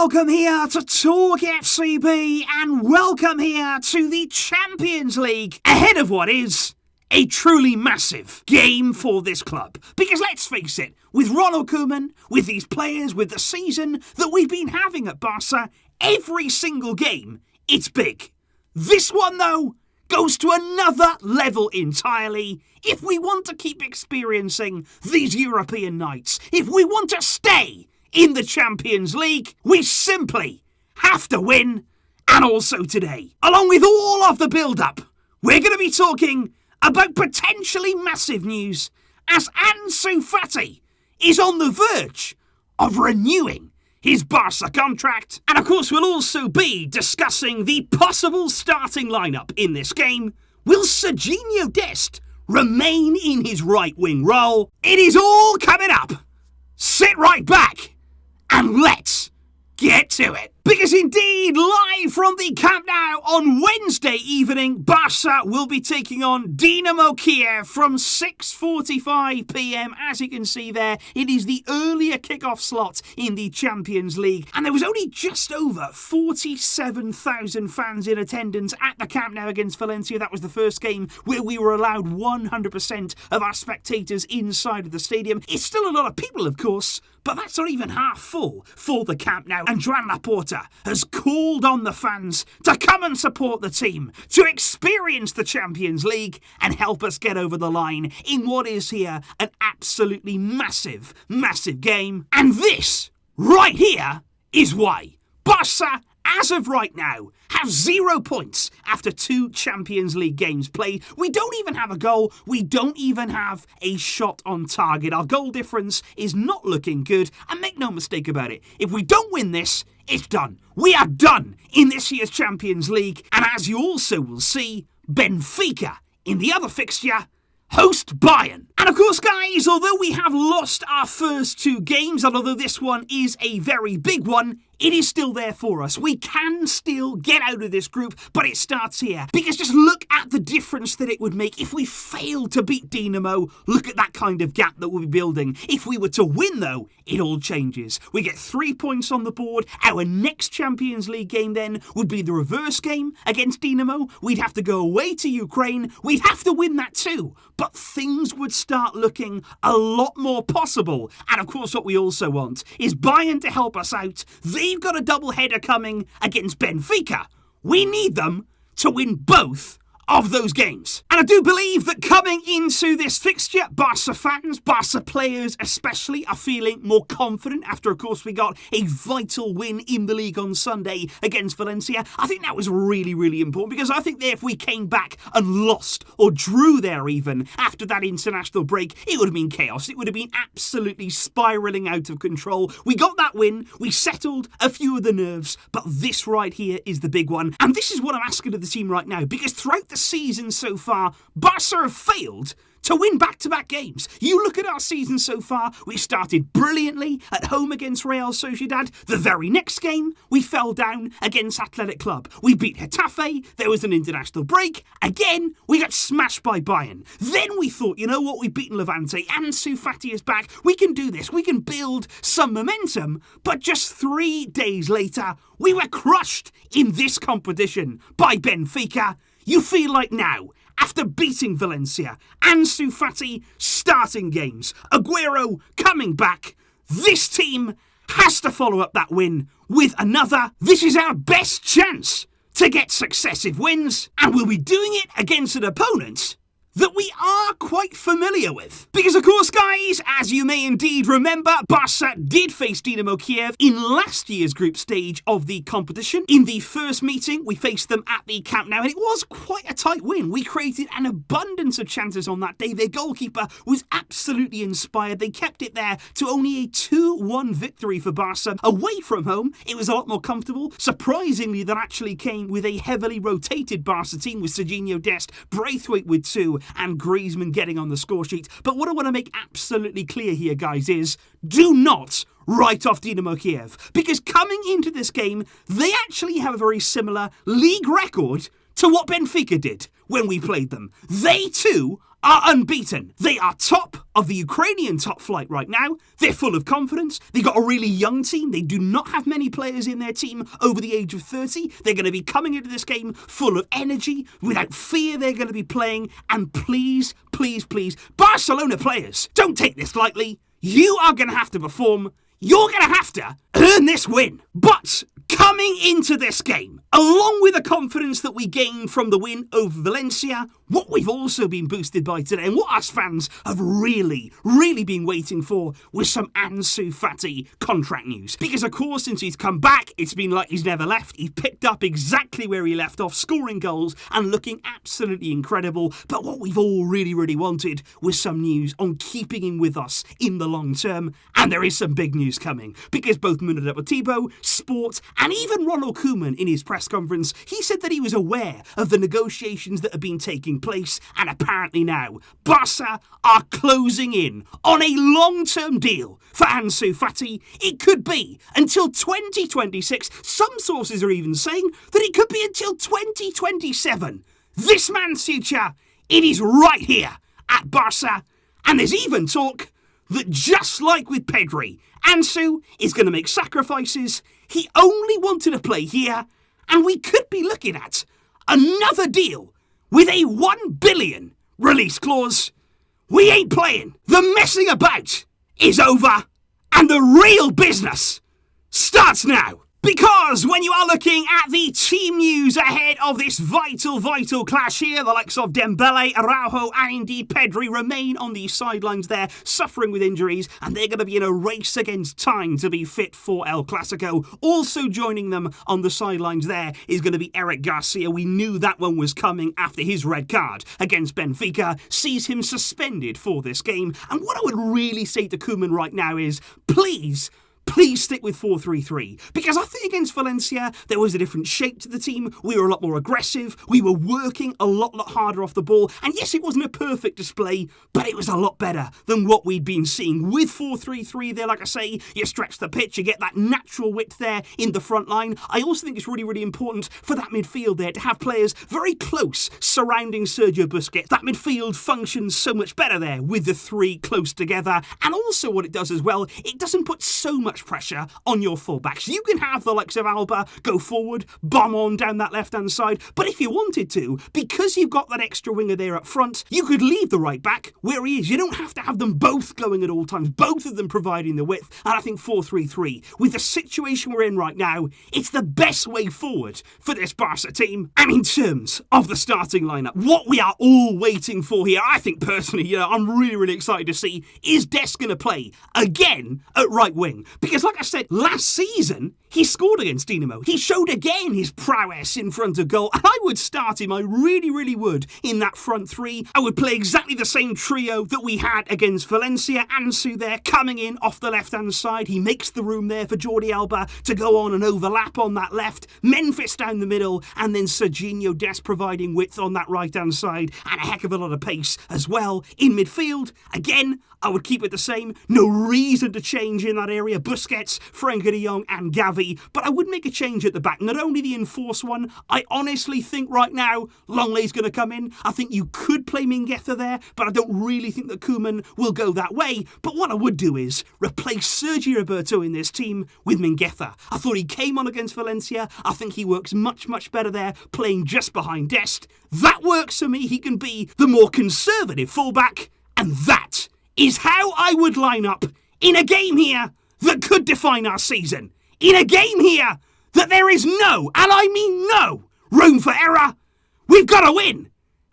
welcome here to Talk FCB and welcome here to the Champions League ahead of what is a truly massive game for this club. Because let's face it, with Ronald Koeman, with these players, with the season that we've been having at Barça, every single game, it's big. This one, though, goes to another level entirely. If we want to keep experiencing these European nights, if we want to stay in the Champions League, we simply have to win. And also today, along with all of the build-up, we're going to be talking about potentially massive news as Ansu Fati is on the verge of renewing his Barça contract. And of course, we'll also be discussing the possible starting lineup in this game. Will Serginho Dest remain in his right-wing role? It is all coming up. Sit right back and let's get to it. Because indeed, live from the Camp Nou on Wednesday evening, Barça will be taking on Dynamo Kyiv from 6:45 p.m. As you can see there, it is the earlier kickoff slot in the Champions League. And there was only just over 47,000 fans in attendance at the Camp Nou against Valencia. That was the first game where we were allowed 100% of our spectators inside of the stadium. It's still a lot of people, of course, but that's not even half full for the Camp Nou. And Joan Laporta has called on the fans to come and support the team, to experience the Champions League and help us get over the line in what is here an absolutely massive, massive game. And this, right here, is why Barça, as of right now, have 0 points after 2 Champions League games played. We don't even have a goal. We don't even have a shot on target. Our goal difference is not looking good. And make no mistake about it, if we don't win this, it's done. We are done in this year's Champions League. And as you also will see, Benfica, in the other fixture, host Bayern. And of course, guys, although we have lost our first 2 games, and although this one is a very big one, it is still there for us. We can still get out of this group, but it starts here. Because just look at the difference that it would make if we failed to beat Dynamo. Look at that kind of gap that we'll be building. If we were to win, though, it all changes. We get 3 points on the board. Our next Champions League game then would be the reverse game against Dynamo. We'd have to go away to Ukraine. We'd have to win that too. But things would start looking a lot more possible. And of course, what we also want is Bayern to help us out. They've got a double-header coming against Benfica. We need them to win both of those games. And I do believe that coming into this fixture, Barça fans, Barça players especially, are feeling more confident after, of course, we got a vital win in the league on Sunday against Valencia. I think that was really, really important because I think that if we came back and lost or drew there even after that international break, it would have been chaos. It would have been absolutely spiralling out of control. We got that win. We settled a few of the nerves, but this right here is the big one. And this is what I'm asking of the team right now, because throughout the season so far, Barça have failed to win back-to-back games. You look at our season so far, we started brilliantly at home against Real Sociedad. The very next game, we fell down against Athletic Club. We beat Getafe, there was an international break. Again, we got smashed by Bayern. Then we thought, you know what, we've beaten Levante, Ansu Fati is back, we can do this, we can build some momentum. But just 3 days later, we were crushed in this competition by Benfica. You feel like now, after beating Valencia, Ansu Fati starting games, Aguero coming back, this team has to follow up that win with another. This is our best chance to get successive wins, and we'll be doing it against an opponent that we are quite familiar with. Because of course, guys, as you may indeed remember, Barça did face Dynamo Kyiv in last year's group stage of the competition. In the first meeting, we faced them at the Camp Nou, and it was quite a tight win. We created an abundance of chances on that day. Their goalkeeper was absolutely inspired. They kept it there to only a 2-1 victory for Barça. Away from home, it was a lot more comfortable. Surprisingly, that actually came with a heavily rotated Barça team with Serginho Dest, Braithwaite with 2, and Griezmann getting on the score sheet. But what I want to make absolutely clear here, guys, is do not write off Dynamo Kyiv, because coming into this game, they actually have a very similar league record to what Benfica did when we played them. They too are unbeaten. They are top of the Ukrainian top flight right now. They're full of confidence. They've got a really young team. They do not have many players in their team over the age of 30. They're going to be coming into this game full of energy, without fear they're going to be playing. And please, please, please, Barcelona players, don't take this lightly. You are going to have to perform. You're going to have to earn this win. But coming into this game, along with the confidence that we gained from the win over Valencia, what we've also been boosted by today, and what us fans have really been waiting for, was some Ansu Fati contract news. Because of course, since he's come back, it's been like he's never left. He's picked up exactly where he left off, scoring goals and looking absolutely incredible. But what we've all really wanted was some news on keeping him with us in the long term. And there is some big news coming, because both Mundo Deportivo, Sport, and even Ronald Koeman in his press conference, he said that he was aware of the negotiations that have been taking place, and apparently now Barca are closing in on a long-term deal for Ansu Fati. It could be until 2026. Some sources are even saying that it could be until 2027. This man's future, it is right here at Barca, and there's even talk that just like with Pedri, Ansu is going to make sacrifices. He only wanted to play here, and we could be looking at another deal with a 1 billion release clause. We ain't playing. The messing about is over, and the real business starts now. Because when you are looking at the team news ahead of this vital clash here, the likes of Dembele, Araujo and indeed Pedri remain on the sidelines there, suffering with injuries, and they're going to be in a race against time to be fit for El Clasico. Also joining them on the sidelines there is going to be Eric Garcia. We knew that one was coming after his red card against Benfica sees him suspended for this game. And what I would really say to Koeman right now is, please stick with 4-3-3, because I think against Valencia there was a different shape to the team. We were a lot more aggressive, we were working a lot harder off the ball, and yes, it wasn't a perfect display, but it was a lot better than what we'd been seeing with 4-3-3 there. Like I say, you stretch the pitch, you get that natural width there in the front line. I also think it's really important for that midfield there to have players very close surrounding Sergio Busquets. That midfield functions so much better there with the three close together, and also what it does as well, it doesn't put so much pressure on your fullbacks. You can have the likes of Alba go forward, bomb on down that left-hand side, but if you wanted to, because you've got that extra winger there up front, you could leave the right back where he is. You don't have to have them both going at all times, both of them providing the width, and I think 4-3-3, with the situation we're in right now, it's the best way forward for this Barca team. And in terms of the starting lineup, what we are all waiting for here, I think personally, I'm really excited to see, is Dest going to play again at right wing? Because like I said, last season, he scored against Dynamo. He showed again his prowess in front of goal. And I would start him, I really would, in that front three. I would play exactly the same trio that we had against Valencia. Ansu there, coming in off the left-hand side. He makes the room there for Jordi Alba to go on and overlap on that left. Memphis down the middle. And then Serginho Dest providing width on that right-hand side. And a heck of a lot of pace as well in midfield. Again, I would keep it the same. No reason to change in that area. Busquets, Frenkie de Jong and Gavi. But I would make a change at the back. Not only the enforced one, I honestly think right now Longley's going to come in. I think you could play Mingueza there, but I don't really think that Koeman will go that way. But what I would do is replace Sergi Roberto in this team with Mingueza. I thought he came on against Valencia. I think he works much better there, playing just behind Dest. That works for me. He can be the more conservative fullback, and that is how I would line up in a game here that could define our season. In a game here that there is no, and I mean no, room for error. We've got to win.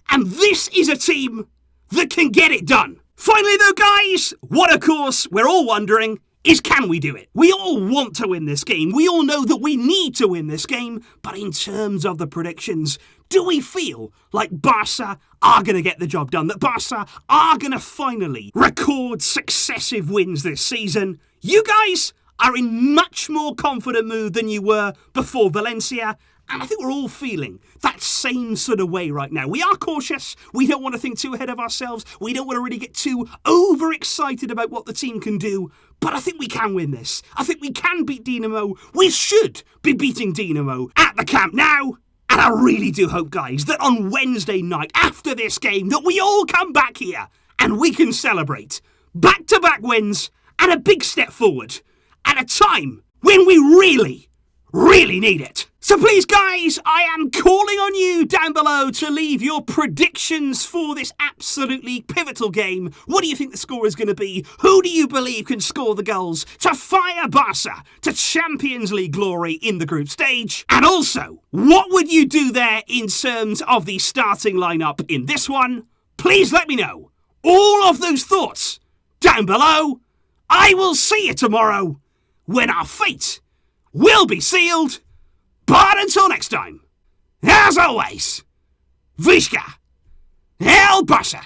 And this is a team that can get it done. Finally though, guys, what of course we're all wondering is, can we do it? We all want to win this game. We all know that we need to win this game. But in terms of the predictions, do we feel like Barca are going to get the job done? That Barca are going to finally record successive wins this season? You guys are in much more confident mood than you were before Valencia. And I think we're all feeling that same sort of way right now. We are cautious. We don't want to think too ahead of ourselves. We don't want to really get too overexcited about what the team can do. But I think we can win this. I think we can beat Dynamo. We should be beating Dynamo at the Camp Nou. And I really do hope, guys, that on Wednesday night, after this game, that we all come back here and we can celebrate back-to-back wins and a big step forward at a time when we really, really need it. So please, guys, I am calling on you down below to leave your predictions for this absolutely pivotal game. What do you think the score is going to be? Who do you believe can score the goals to fire Barça to Champions League glory in the group stage? And also, what would you do there in terms of the starting lineup in this one? Please let me know all of those thoughts down below. I will see you tomorrow when our fate will be sealed. But until next time, as always, Visca El Barça.